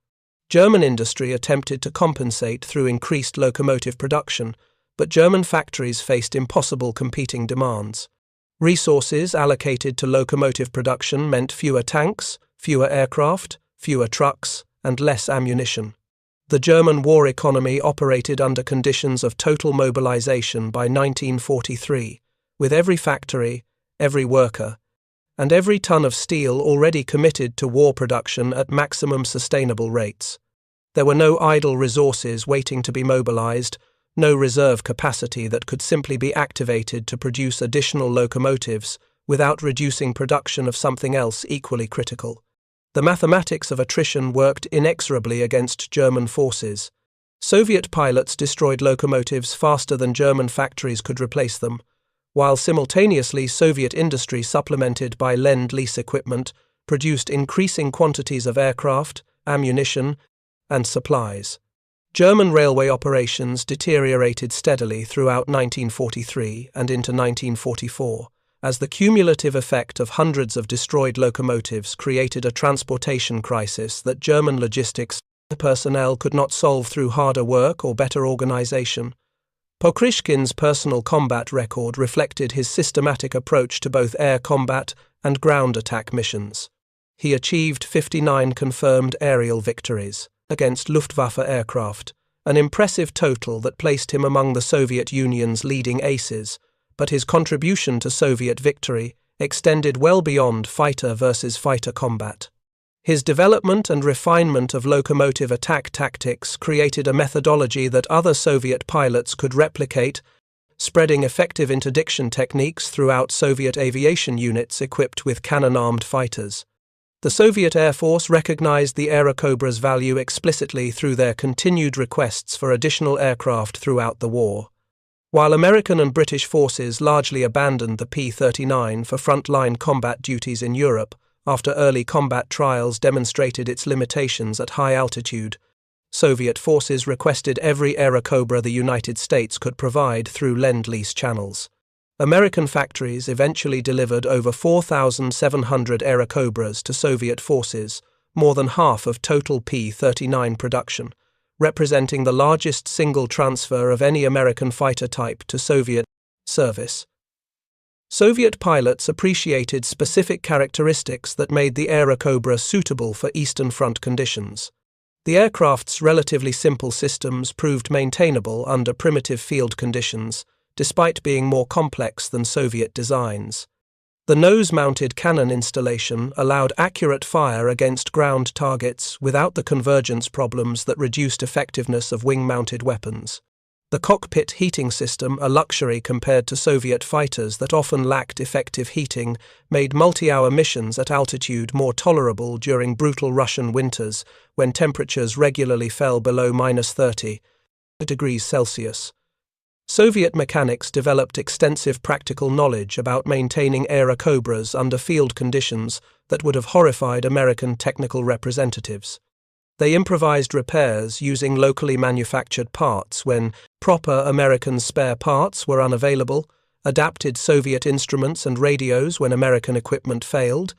German industry attempted to compensate through increased locomotive production, but German factories faced impossible competing demands. Resources allocated to locomotive production meant fewer tanks, fewer aircraft, fewer trucks, and less ammunition. The German war economy operated under conditions of total mobilization by 1943, with every factory, every worker, and every ton of steel already committed to war production at maximum sustainable rates. There were no idle resources waiting to be mobilized, no reserve capacity that could simply be activated to produce additional locomotives without reducing production of something else equally critical. The mathematics of attrition worked inexorably against German forces. Soviet pilots destroyed locomotives faster than German factories could replace them, while simultaneously Soviet industry, supplemented by Lend-Lease equipment, produced increasing quantities of aircraft, ammunition, and supplies. German railway operations deteriorated steadily throughout 1943 and into 1944, as the cumulative effect of hundreds of destroyed locomotives created a transportation crisis that German logistics personnel could not solve through harder work or better organization. Pokryshkin's personal combat record reflected his systematic approach to both air combat and ground attack missions. He achieved 59 confirmed aerial victories against Luftwaffe aircraft, an impressive total that placed him among the Soviet Union's leading aces, but his contribution to Soviet victory extended well beyond fighter versus fighter combat. His development and refinement of locomotive attack tactics created a methodology that other Soviet pilots could replicate, spreading effective interdiction techniques throughout Soviet aviation units equipped with cannon-armed fighters. The Soviet Air Force recognized the Airacobra's value explicitly through their continued requests for additional aircraft throughout the war. While American and British forces largely abandoned the P-39 for frontline combat duties in Europe after early combat trials demonstrated its limitations at high altitude, Soviet forces requested every Airacobra the United States could provide through Lend-Lease channels. American factories eventually delivered over 4,700 Airacobras to Soviet forces, more than half of total P-39 production, representing the largest single transfer of any American fighter type to Soviet service. Soviet pilots appreciated specific characteristics that made the Airacobra suitable for Eastern Front conditions. The aircraft's relatively simple systems proved maintainable under primitive field conditions, despite being more complex than Soviet designs. The nose-mounted cannon installation allowed accurate fire against ground targets without the convergence problems that reduced effectiveness of wing-mounted weapons. The cockpit heating system, a luxury compared to Soviet fighters that often lacked effective heating, made multi-hour missions at altitude more tolerable during brutal Russian winters when temperatures regularly fell below -30 degrees Celsius. Soviet mechanics developed extensive practical knowledge about maintaining Airacobras under field conditions that would have horrified American technical representatives. They improvised repairs using locally manufactured parts when proper American spare parts were unavailable, adapted Soviet instruments and radios when American equipment failed,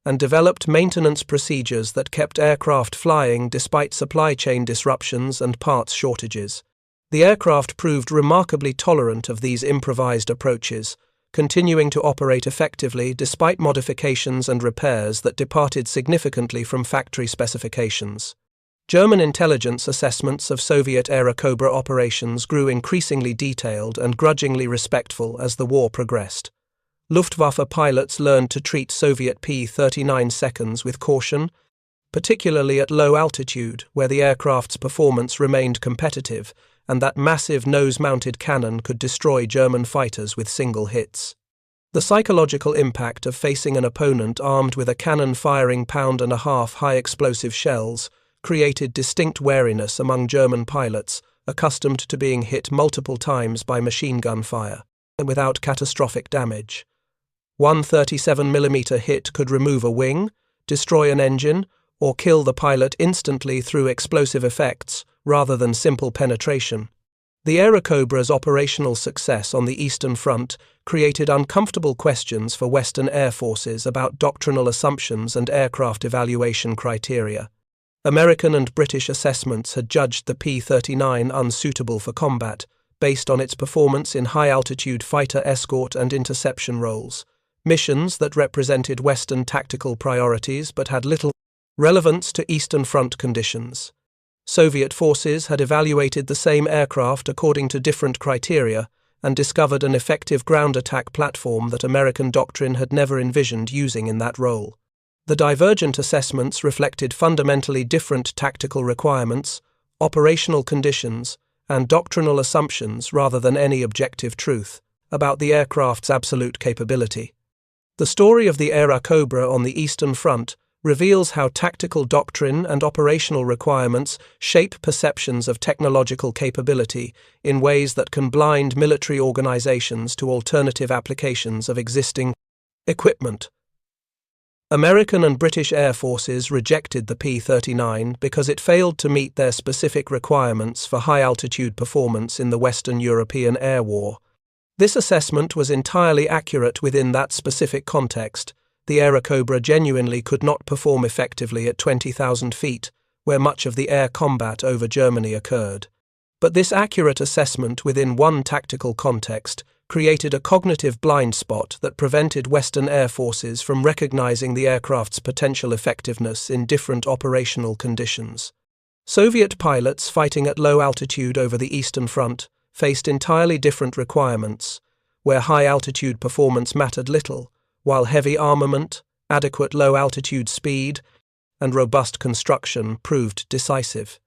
and developed maintenance procedures that kept aircraft flying despite supply chain disruptions and parts shortages. The aircraft proved remarkably tolerant of these improvised approaches, continuing to operate effectively despite modifications and repairs that departed significantly from factory specifications. German intelligence assessments of Soviet Airacobra operations grew increasingly detailed and grudgingly respectful as the war progressed. Luftwaffe pilots learned to treat Soviet P-39 seconds with caution, particularly at low altitude where the aircraft's performance remained competitive and that massive nose-mounted cannon could destroy German fighters with single hits. The psychological impact of facing an opponent armed with a cannon firing 1.5-pound high-explosive shells created distinct wariness among German pilots accustomed to being hit multiple times by machine gun fire, without catastrophic damage. One 37mm hit could remove a wing, destroy an engine, or kill the pilot instantly through explosive effects rather than simple penetration. The Airacobra's operational success on the Eastern Front created uncomfortable questions for Western air forces about doctrinal assumptions and aircraft evaluation criteria. American and British assessments had judged the P-39 unsuitable for combat, based on its performance in high-altitude fighter escort and interception roles, missions that represented Western tactical priorities but had little relevance to Eastern Front conditions. Soviet forces had evaluated the same aircraft according to different criteria and discovered an effective ground attack platform that American doctrine had never envisioned using in that role. The divergent assessments reflected fundamentally different tactical requirements, operational conditions, and doctrinal assumptions rather than any objective truth about the aircraft's absolute capability. The story of the Airacobra on the Eastern Front reveals how tactical doctrine and operational requirements shape perceptions of technological capability in ways that can blind military organizations to alternative applications of existing equipment. American and British air forces rejected the P-39 because it failed to meet their specific requirements for high-altitude performance in the Western European Air War. This assessment was entirely accurate within that specific context. The Airacobra genuinely could not perform effectively at 20,000 feet, where much of the air combat over Germany occurred. But this accurate assessment within one tactical context created a cognitive blind spot that prevented Western air forces from recognizing the aircraft's potential effectiveness in different operational conditions. Soviet pilots fighting at low altitude over the Eastern Front faced entirely different requirements, where high-altitude performance mattered little, while heavy armament, adequate low-altitude speed, and robust construction proved decisive.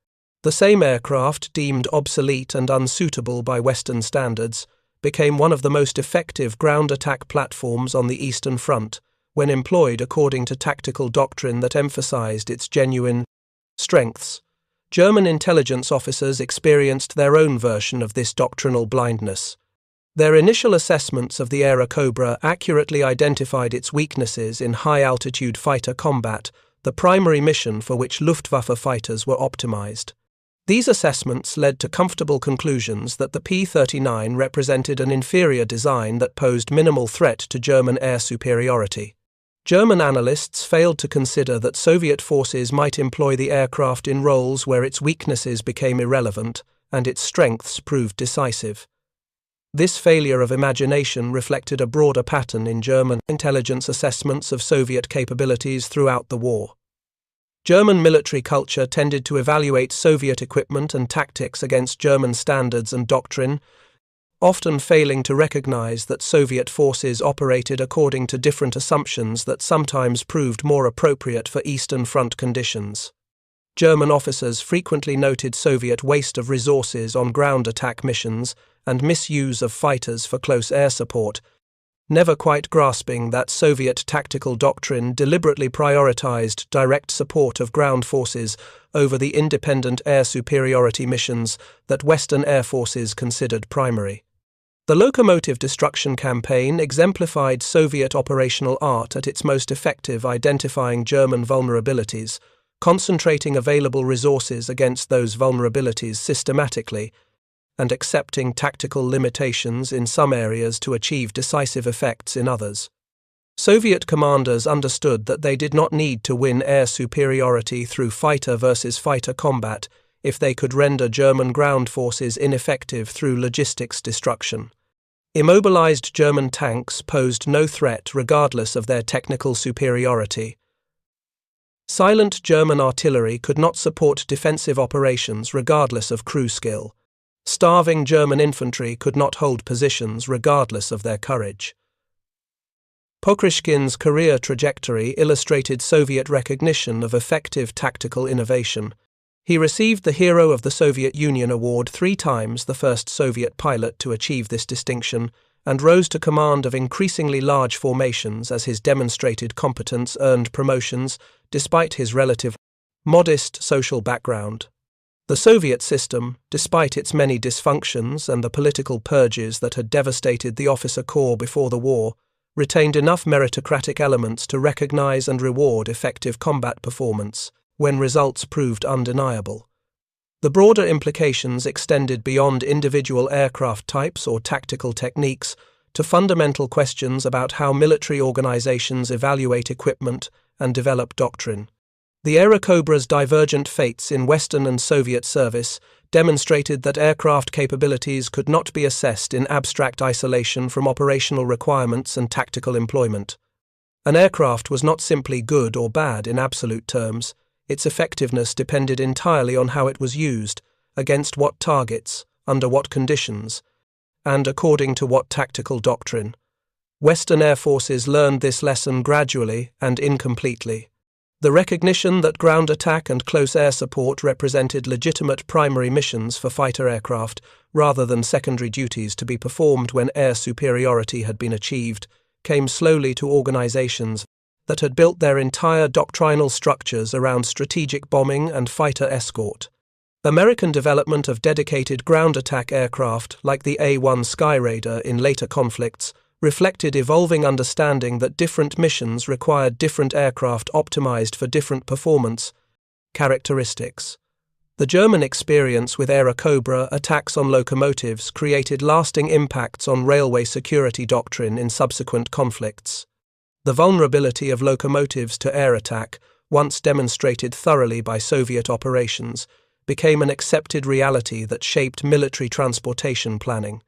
The same aircraft, deemed obsolete and unsuitable by Western standards, became one of the most effective ground attack platforms on the Eastern Front when employed according to tactical doctrine that emphasized its genuine strengths. German intelligence officers experienced their own version of this doctrinal blindness. Their initial assessments of the Airacobra accurately identified its weaknesses in high-altitude fighter combat, the primary mission for which Luftwaffe fighters were optimized. These assessments led to comfortable conclusions that the P-39 represented an inferior design that posed minimal threat to German air superiority. German analysts failed to consider that Soviet forces might employ the aircraft in roles where its weaknesses became irrelevant and its strengths proved decisive. This failure of imagination reflected a broader pattern in German intelligence assessments of Soviet capabilities throughout the war. German military culture tended to evaluate Soviet equipment and tactics against German standards and doctrine, often failing to recognize that Soviet forces operated according to different assumptions that sometimes proved more appropriate for Eastern Front conditions. German officers frequently noted Soviet waste of resources on ground attack missions and misuse of fighters for close air support, never quite grasping that Soviet tactical doctrine deliberately prioritized direct support of ground forces over the independent air superiority missions that Western air forces considered primary. The Locomotive destruction campaign exemplified Soviet operational art at its most effective, identifying German vulnerabilities, concentrating available resources against those vulnerabilities systematically, and accepting tactical limitations in some areas to achieve decisive effects in others. Soviet commanders understood that they did not need to win air superiority through fighter versus fighter combat if they could render German ground forces ineffective through logistics destruction. Immobilized German tanks posed no threat regardless of their technical superiority. Silent German artillery could not support defensive operations regardless of crew skill. Starving German infantry could not hold positions regardless of their courage. Pokryshkin's career trajectory illustrated Soviet recognition of effective tactical innovation. He received the Hero of the Soviet Union award 3 times, the first Soviet pilot to achieve this distinction, and rose to command of increasingly large formations as his demonstrated competence earned promotions despite his relative modest social background. The Soviet system, despite its many dysfunctions and the political purges that had devastated the officer corps before the war, retained enough meritocratic elements to recognize and reward effective combat performance when results proved undeniable. The broader implications extended beyond individual aircraft types or tactical techniques to fundamental questions about how military organizations evaluate equipment and develop doctrine. The Airacobra's divergent fates in Western and Soviet service demonstrated that aircraft capabilities could not be assessed in abstract isolation from operational requirements and tactical employment. An aircraft was not simply good or bad in absolute terms. Its effectiveness depended entirely on how it was used, against what targets, under what conditions, and according to what tactical doctrine. Western air forces learned this lesson gradually and incompletely. The recognition that ground attack and close air support represented legitimate primary missions for fighter aircraft rather than secondary duties to be performed when air superiority had been achieved came slowly to organizations that had built their entire doctrinal structures around strategic bombing and fighter escort. American development of dedicated ground attack aircraft like the A-1 Skyraider in later conflicts reflected evolving understanding that different missions required different aircraft optimized for different performance characteristics. The German experience with Airacobra attacks on locomotives created lasting impacts on railway security doctrine in subsequent conflicts. The vulnerability of locomotives to air attack, once demonstrated thoroughly by Soviet operations, became an accepted reality that shaped military transportation planning.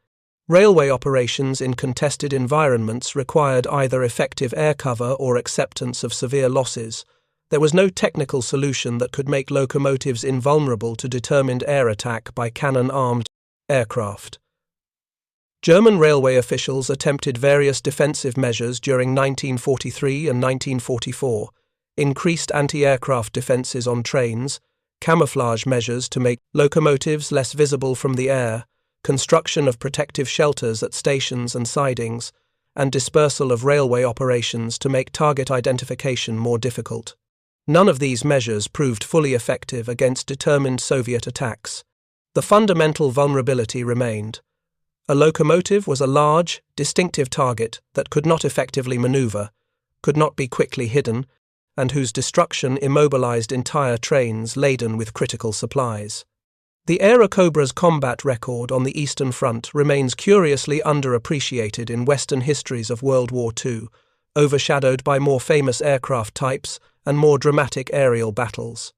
Railway operations in contested environments required either effective air cover or acceptance of severe losses. There was no technical solution that could make locomotives invulnerable to determined air attack by cannon-armed aircraft. German railway officials attempted various defensive measures during 1943 and 1944, increased anti-aircraft defenses on trains, camouflage measures to make locomotives less visible from the air, construction of protective shelters at stations and sidings, and dispersal of railway operations to make target identification more difficult. None of these measures proved fully effective against determined Soviet attacks. The fundamental vulnerability remained. A locomotive was a large, distinctive target that could not effectively maneuver, could not be quickly hidden, and whose destruction immobilized entire trains laden with critical supplies. The Aerocobra's combat record on the Eastern Front remains curiously underappreciated in Western histories of World War II, overshadowed by more famous aircraft types and more dramatic aerial battles.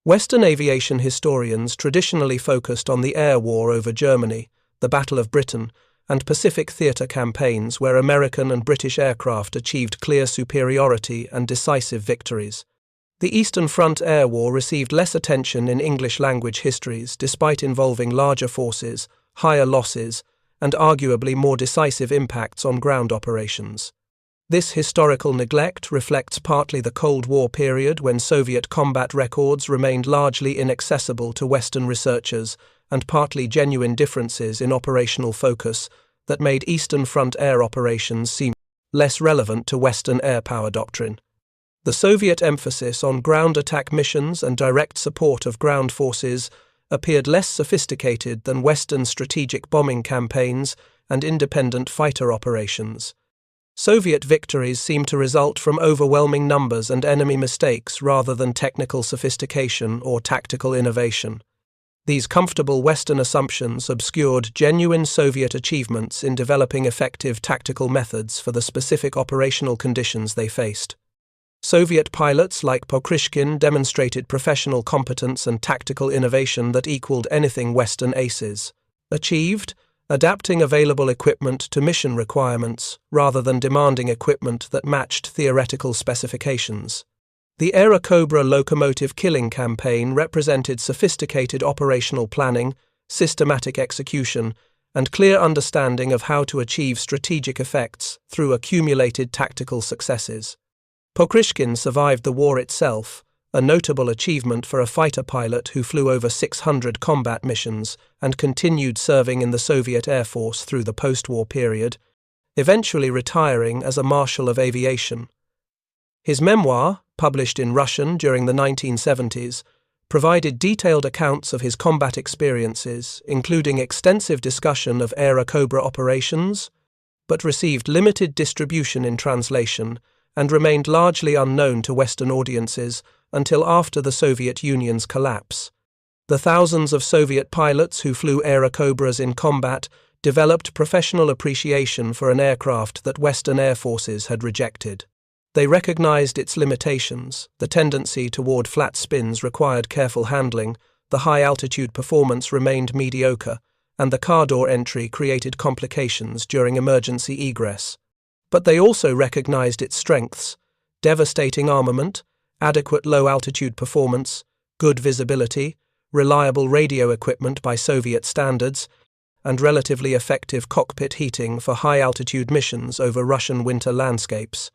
Western aviation historians traditionally focused on the air war over Germany, the Battle of Britain, and Pacific theater campaigns where American and British aircraft achieved clear superiority and decisive victories. The Eastern Front Air War received less attention in English-language histories despite involving larger forces, higher losses, and arguably more decisive impacts on ground operations. This historical neglect reflects partly the Cold War period when Soviet combat records remained largely inaccessible to Western researchers and partly genuine differences in operational focus that made Eastern Front air operations seem less relevant to Western air power doctrine. The Soviet emphasis on ground attack missions and direct support of ground forces appeared less sophisticated than Western strategic bombing campaigns and independent fighter operations. Soviet victories seemed to result from overwhelming numbers and enemy mistakes rather than technical sophistication or tactical innovation. These comfortable Western assumptions obscured genuine Soviet achievements in developing effective tactical methods for the specific operational conditions they faced. Soviet pilots like Pokryshkin demonstrated professional competence and tactical innovation that equaled anything Western aces achieved, adapting available equipment to mission requirements rather than demanding equipment that matched theoretical specifications. The Airacobra locomotive killing campaign represented sophisticated operational planning, systematic execution, and clear understanding of how to achieve strategic effects through accumulated tactical successes. Pokryshkin survived the war itself, a notable achievement for a fighter pilot who flew over 600 combat missions and continued serving in the Soviet Air Force through the post-war period, eventually retiring as a Marshal of Aviation. His memoir, published in Russian during the 1970s, provided detailed accounts of his combat experiences, including extensive discussion of Airacobra operations, but received limited distribution in translation and remained largely unknown to Western audiences until after the Soviet Union's collapse. The thousands of Soviet pilots who flew Airacobras in combat developed professional appreciation for an aircraft that Western air forces had rejected. They recognized its limitations, the tendency toward flat spins required careful handling, the high-altitude performance remained mediocre, and the car door entry created complications during emergency egress. But they also recognized its strengths: devastating armament, adequate low-altitude performance, good visibility, reliable radio equipment by Soviet standards, and relatively effective cockpit heating for high-altitude missions over Russian winter landscapes.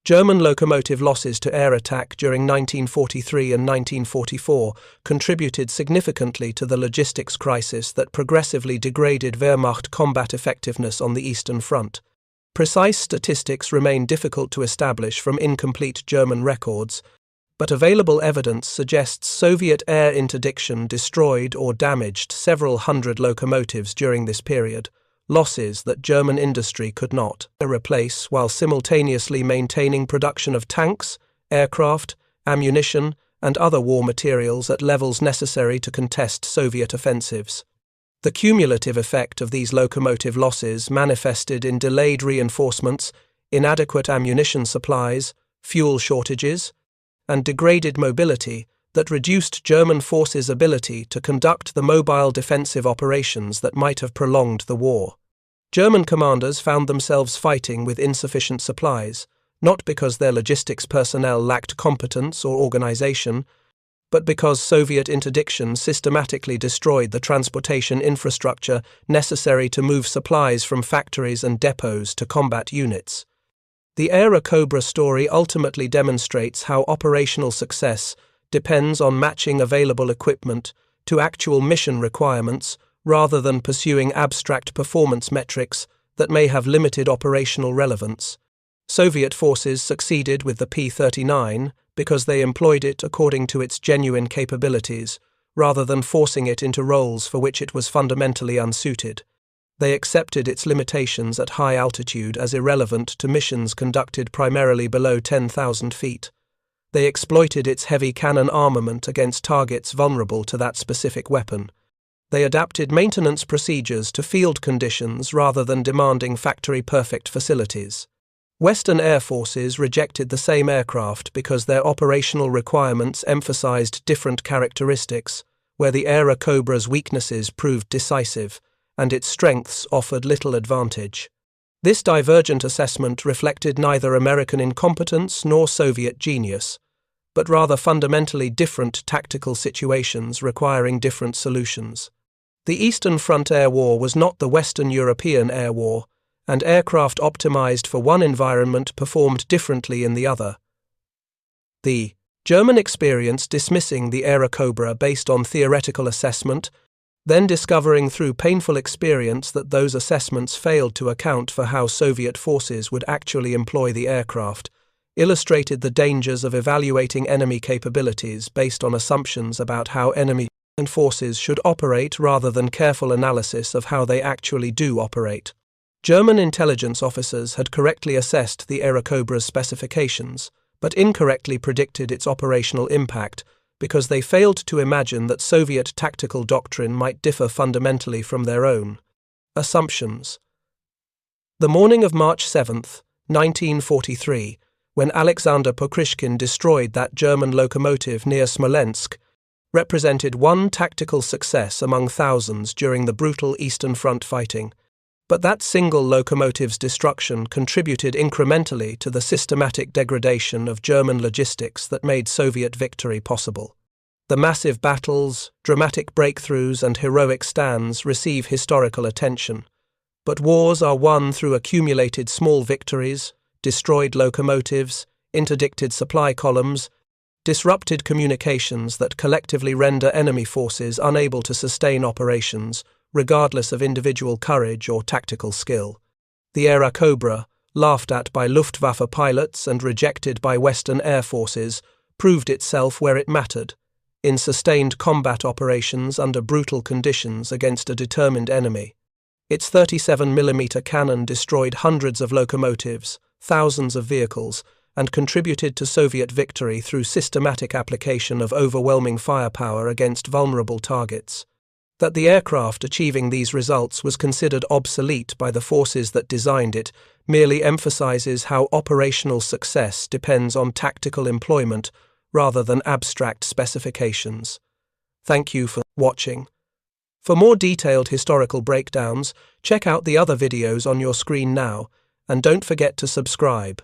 German locomotive losses to air attack during 1943 and 1944 contributed significantly to the logistics crisis that progressively degraded Wehrmacht combat effectiveness on the Eastern Front. Precise statistics remain difficult to establish from incomplete German records, but available evidence suggests Soviet air interdiction destroyed or damaged several hundred locomotives during this period, losses that German industry could not replace while simultaneously maintaining production of tanks, aircraft, ammunition, and other war materials at levels necessary to contest Soviet offensives. The cumulative effect of these locomotive losses manifested in delayed reinforcements, inadequate ammunition supplies, fuel shortages, and degraded mobility that reduced German forces' ability to conduct the mobile defensive operations that might have prolonged the war. German commanders found themselves fighting with insufficient supplies, not because their logistics personnel lacked competence or organization, but because Soviet interdiction systematically destroyed the transportation infrastructure necessary to move supplies from factories and depots to combat units. The Airacobra story ultimately demonstrates how operational success depends on matching available equipment to actual mission requirements rather than pursuing abstract performance metrics that may have limited operational relevance. Soviet forces succeeded with the P-39 because they employed it according to its genuine capabilities, rather than forcing it into roles for which it was fundamentally unsuited. They accepted its limitations at high altitude as irrelevant to missions conducted primarily below 10,000 feet. They exploited its heavy cannon armament against targets vulnerable to that specific weapon. They adapted maintenance procedures to field conditions rather than demanding factory-perfect facilities. Western air forces rejected the same aircraft because their operational requirements emphasized different characteristics, where the Airacobra's weaknesses proved decisive, and its strengths offered little advantage. This divergent assessment reflected neither American incompetence nor Soviet genius, but rather fundamentally different tactical situations requiring different solutions. The Eastern Front Air War was not the Western European Air War, and aircraft optimized for one environment performed differently in the other. The German experience dismissing the Airacobra based on theoretical assessment, then discovering through painful experience that those assessments failed to account for how Soviet forces would actually employ the aircraft, illustrated the dangers of evaluating enemy capabilities based on assumptions about how enemy forces should operate rather than careful analysis of how they actually do operate. German intelligence officers had correctly assessed the Airacobra's specifications, but incorrectly predicted its operational impact because they failed to imagine that Soviet tactical doctrine might differ fundamentally from their own. Assumptions. The morning of March 7, 1943, when Aleksandr Pokryshkin destroyed that German locomotive near Smolensk, represented one tactical success among thousands during the brutal Eastern Front fighting. But that single locomotive's destruction contributed incrementally to the systematic degradation of German logistics that made Soviet victory possible. The massive battles, dramatic breakthroughs, and heroic stands receive historical attention, but wars are won through accumulated small victories, destroyed locomotives, interdicted supply columns, disrupted communications that collectively render enemy forces unable to sustain operations, regardless of individual courage or tactical skill. The Airacobra, laughed at by Luftwaffe pilots and rejected by Western air forces, proved itself where it mattered, in sustained combat operations under brutal conditions against a determined enemy. Its 37mm cannon destroyed hundreds of locomotives, thousands of vehicles, and contributed to Soviet victory through systematic application of overwhelming firepower against vulnerable targets. That the aircraft achieving these results was considered obsolete by the forces that designed it merely emphasizes how operational success depends on tactical employment rather than abstract specifications. Thank you for watching. For more detailed historical breakdowns, check out the other videos on your screen now, and don't forget to subscribe.